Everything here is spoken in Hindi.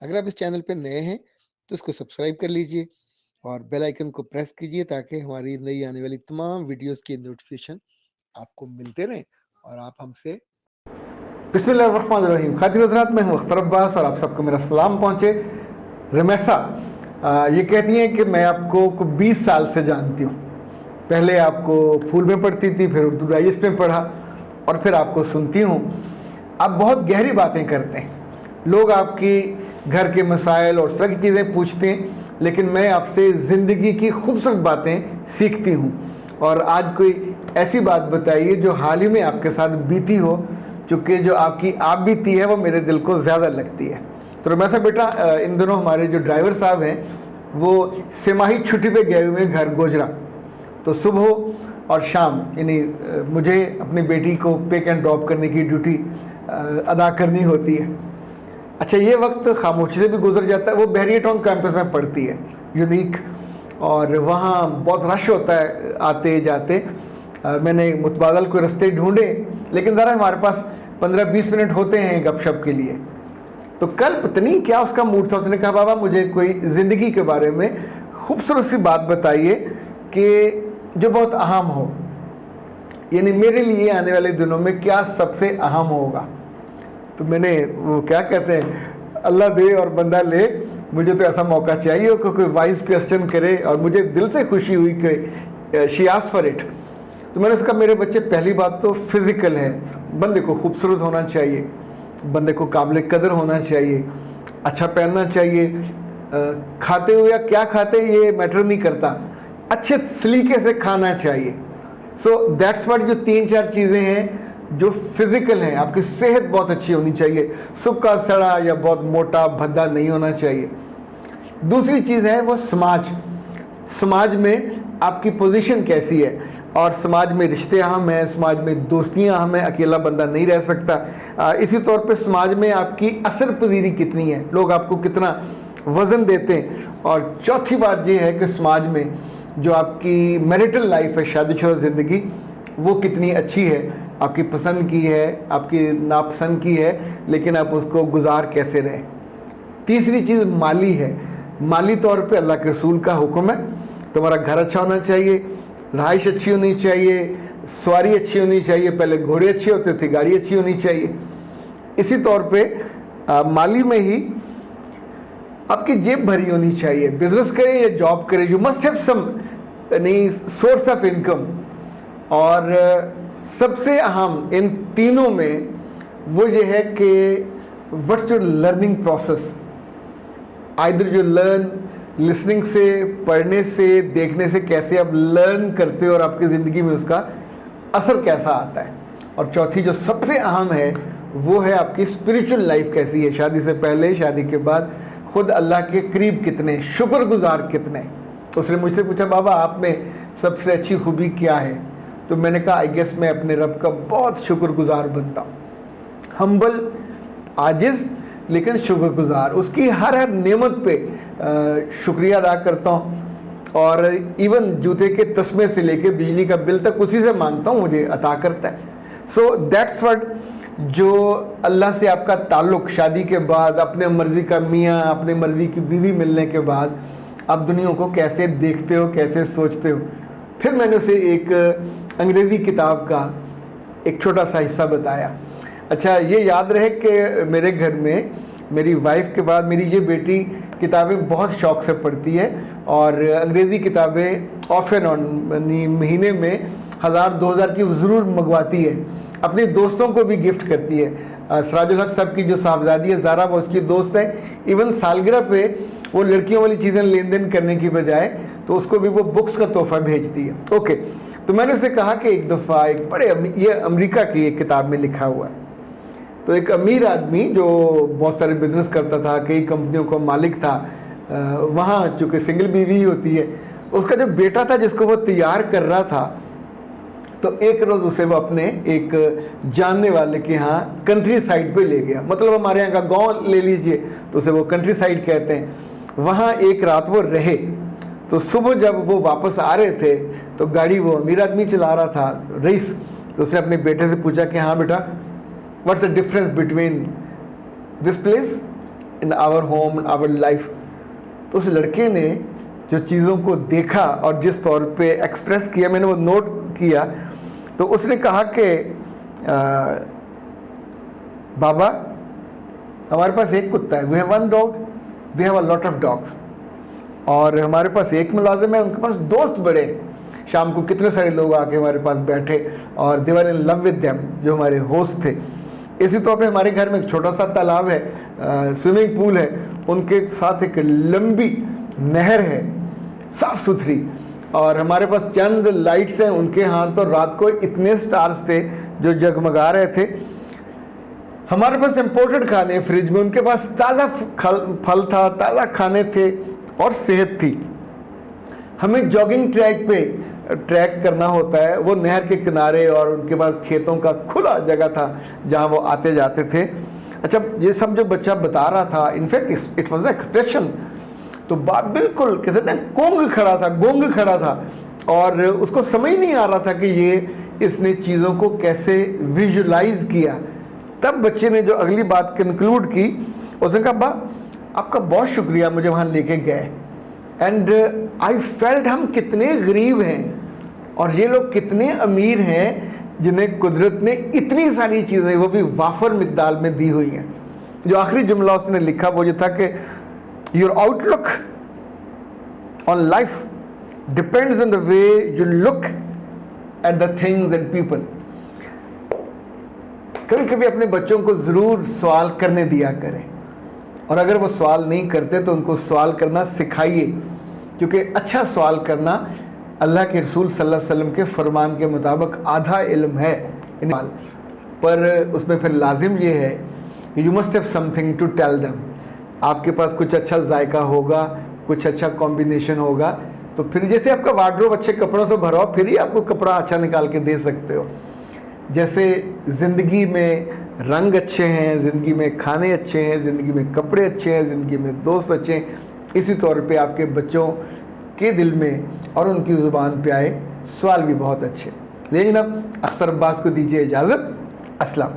अगर आप इस चैनल पे नए हैं तो इसको सब्सक्राइब कर लीजिए और बेल आइकन को प्रेस कीजिए ताकि हमारी नई आने वाली तमाम वीडियोस की नोटिफिकेशन आपको मिलते रहें और आप हमसे बिस्मिल्लाहिर्रहमानिर्रहीम। खातिन हज़रात, मैं हूँ अख्तर अब्बास और आप सबको मेरा सलाम पहुँचे। रमेसा ये कहती हैं कि मैं आपको 20 साल से जानती हूँ। पहले आपको फूल में पढ़ती थी, फिर उर्दू डाइजेस्ट में पढ़ा और फिर आपको सुनती हूँ। आप बहुत गहरी बातें करते हैं। लोग आपकी घर के मसाइल और सभी चीज़ें पूछते हैं, लेकिन मैं आपसे ज़िंदगी की खूबसूरत बातें सीखती हूँ। और आज कोई ऐसी बात बताइए जो हाल ही में आपके साथ बीती हो, चूँकि जो आपकी आप बीती है वो मेरे दिल को ज़्यादा लगती है। तो रमेशा बेटा, इन दिनों हमारे जो ड्राइवर साहब हैं वो सिमाही छुट्टी पे गए हुए हैं घर गोजरा। तो सुबह और शाम यानी मुझे अपनी बेटी को पिक एंड ड्रॉप करने की ड्यूटी अदा करनी होती है। अच्छा, ये वक्त खामोशी से भी गुजर जाता है। वो बहरिया टाउन कैंपस में पढ़ती है, यूनिक, और वहाँ बहुत रश होता है आते जाते। मैंने मुतबादल कोई रास्ते ढूंढे, लेकिन ज़रा हमारे पास 15-20 मिनट होते हैं गपशप के लिए। तो कल पता नहीं क्या उसका मूड था, उसने कहा बाबा मुझे कोई ज़िंदगी के बारे में खूबसूरत सी बात बताइए कि जो बहुत अहम हो, यानी मेरे लिए आने वाले दिनों में क्या सबसे अहम होगा। तो मैंने, वो क्या कहते हैं, अल्लाह दे और बंदा ले, मुझे तो ऐसा मौका चाहिए कि कोई वाइज क्वेश्चन करे, और मुझे दिल से खुशी हुई कि शी आस्क्ड फॉर इट। तो मैंने उसका, मेरे बच्चे, पहली बात तो फिज़िकल है, बंदे को खूबसूरत होना चाहिए, बंदे को काबिल कदर होना चाहिए, अच्छा पहनना चाहिए, खाते हुए या क्या खाते ये मैटर नहीं करता, अच्छे सलीके से खाना चाहिए। सो दैट्स व्हाट, जो 3-4 चीज़ें हैं जो फिज़िकल हैं। आपकी सेहत बहुत अच्छी होनी चाहिए, सूखा सड़ा या बहुत मोटा भद्दा नहीं होना चाहिए। दूसरी चीज़ है वो समाज। समाज में आपकी पोजीशन कैसी है, और समाज में रिश्ते अहम हैं, समाज में दोस्तियां अहम हैं, अकेला बंदा नहीं रह सकता। इसी तौर पे समाज में आपकी असर पजीरी कितनी है, लोग आपको कितना वज़न देते हैं। और चौथी बात ये है कि समाज में जो आपकी मैरिटल लाइफ है, शादीशुदा ज़िंदगी, वो कितनी अच्छी है, आपकी पसंद की है, आपकी नापसंद की है, लेकिन आप उसको गुजार कैसे रहें। तीसरी चीज़ माली है। माली तौर पे अल्लाह के रसूल का हुक्म है, तुम्हारा घर अच्छा होना चाहिए, रहाइश अच्छी होनी चाहिए, सवारी अच्छी होनी चाहिए। पहले घोड़े अच्छे होते थे, गाड़ी अच्छी होनी चाहिए। इसी तौर पे माली में ही आपकी जेब भरी होनी चाहिए। बिजनेस करें या जॉब करें, यू मस्ट हैव सम नहीं सोर्स ऑफ इनकम। और सबसे अहम इन तीनों में वो ये है कि what's your learning process. Either जो लर्न लिसनिंग से, पढ़ने से, देखने से कैसे आप लर्न करते हो और आपकी ज़िंदगी में उसका असर कैसा आता है। और चौथी जो सबसे अहम है वो है आपकी स्पिरिचुअल लाइफ कैसी है, शादी से पहले, शादी के बाद, खुद अल्लाह के करीब कितने, शुक्रगुजार कितने। तो उसने मुझसे पूछा बाबा आप में सबसे अच्छी खूबी क्या है। तो मैंने कहा आई गेस मैं अपने रब का बहुत शुक्रगुजार बनता हूँ। हम्बल, आजिज़, लेकिन शुक्रगुजार, उसकी हर नेमत पे शुक्रिया अदा करता हूँ। और इवन जूते के तस्मे से लेके बिजली का बिल तक उसी से मांगता हूँ, मुझे अता करता है। सो दैट्स व्हाट, जो अल्लाह से आपका ताल्लुक़ शादी के बाद, अपने मर्ज़ी का मियाँ, अपने मर्ज़ी की बीवी मिलने के बाद आप दुनिया को कैसे देखते हो, कैसे सोचते हो। फिर मैंने उसे एक अंग्रेज़ी किताब का एक छोटा सा हिस्सा बताया। अच्छा, ये याद रहे कि मेरे घर में मेरी वाइफ के बाद मेरी ये बेटी किताबें बहुत शौक़ से पढ़ती है, और अंग्रेज़ी किताबें ऑफ एंड ऑन महीने में 1000-2000 की ज़रूर मंगवाती है। अपने दोस्तों को भी गिफ्ट करती है। सराजुल हक साहब की जो साहबजादी है ज़ारा, वो उसकी दोस्त है। इवन सालगिरह पे वो लड़कियों वाली चीज़ें लेन देन करने की बजाय तो उसको भी वो बुक्स का तोहफा भेजती है। ओके, तो मैंने उसे कहा कि एक दफ़ा एक बड़े, ये अमेरिका की एक किताब में लिखा हुआ है। तो एक अमीर आदमी जो बहुत सारे बिजनेस करता था, कई कंपनियों का मालिक था, वहाँ चूँकि सिंगल बीवी होती है, उसका जो बेटा था जिसको वो तैयार कर रहा था, तो एक रोज़ उसे वो अपने एक जानने वाले के यहाँ कंट्री साइड पे ले गया। मतलब हमारे यहाँ का गांव ले लीजिए, तो उसे वो कंट्री साइड कहते हैं। वहाँ एक रात वो रहे। तो सुबह जब वो वापस आ रहे थे तो गाड़ी वो अमीर आदमी चला रहा था, रईस। तो उसने अपने बेटे से पूछा कि हाँ बेटा, what's the difference between this place in our home, in our life. तो उस लड़के ने जो चीज़ों को देखा और जिस तौर पे एक्सप्रेस किया, मैंने वो नोट किया। तो उसने कहा कि बाबा हमारे पास एक कुत्ता है, we have one dog, we have a lot of dogs. और हमारे पास एक मुलाजिम है, उनके पास दोस्त बड़े हैं। शाम को कितने सारे लोग आके हमारे पास बैठे और दे वर इन लव विद देम, जो हमारे होस्ट थे। इसी तौर पे हमारे घर में एक छोटा सा तालाब है, स्विमिंग पूल है, उनके साथ एक लंबी नहर है साफ़ सुथरी, और हमारे पास चंद लाइट्स हैं उनके यहाँ। तो रात को इतने स्टार्स थे जो जगमगा रहे थे। हमारे पास इम्पोर्टेड खाने फ्रिज में, उनके पास ताज़ा फल था, ताज़ा खाने थे और सेहत थी। हमें जॉगिंग ट्रैक पे ट्रैक करना होता है, वो नहर के किनारे, और उनके पास खेतों का खुला जगह था जहाँ वो आते जाते थे। अच्छा, ये सब जो बच्चा बता रहा था, इनफैक्ट इट वॉज एक्सप्रेशन, तो बाप बिल्कुल कहते ना गोंग खड़ा था, और उसको समझ नहीं आ रहा था कि ये इसने चीज़ों को कैसे विजुलाइज किया। तब बच्चे ने जो अगली बात कंक्लूड की, उसने कहा, बा आपका बहुत शुक्रिया मुझे वहाँ लेके गए, एंड आई फेल्ट हम कितने गरीब हैं और ये लोग कितने अमीर हैं जिन्हें कुदरत ने इतनी सारी चीज़ें, वो भी वाफर मिकदार में दी हुई हैं। जो आखिरी जुमला उसने लिखा वो ये था कि your outlook on life depends on the way you look at the things and people. कभी कभी अपने बच्चों को ज़रूर सवाल करने दिया करें, और अगर वो सवाल नहीं करते तो उनको सवाल करना सिखाइए, क्योंकि अच्छा सवाल करना अल्लाह के रसूल सल्लल्लाहु अलैहि वसल्लम के फरमान के मुताबिक आधा इल्म है। पर उसमें फिर लाजिम ये है कि you must have something to tell them. आपके पास कुछ अच्छा जायका होगा, कुछ अच्छा कॉम्बिनेशन होगा, तो फिर जैसे आपका वार्डरोब अच्छे कपड़ों से भरा हो, फिर ही आपको कपड़ा अच्छा निकाल के दे सकते हो। जैसे ज़िंदगी में रंग अच्छे हैं, ज़िंदगी में खाने अच्छे हैं, ज़िंदगी में कपड़े अच्छे हैं, ज़िंदगी में दोस्त अच्छे हैं, इसी तौर पे आपके बच्चों के दिल में और उनकी ज़ुबान पे आए सवाल भी बहुत अच्छे। लेकिन अब अख्तर अब्बास को दीजिए इजाज़त। अस्सलाम।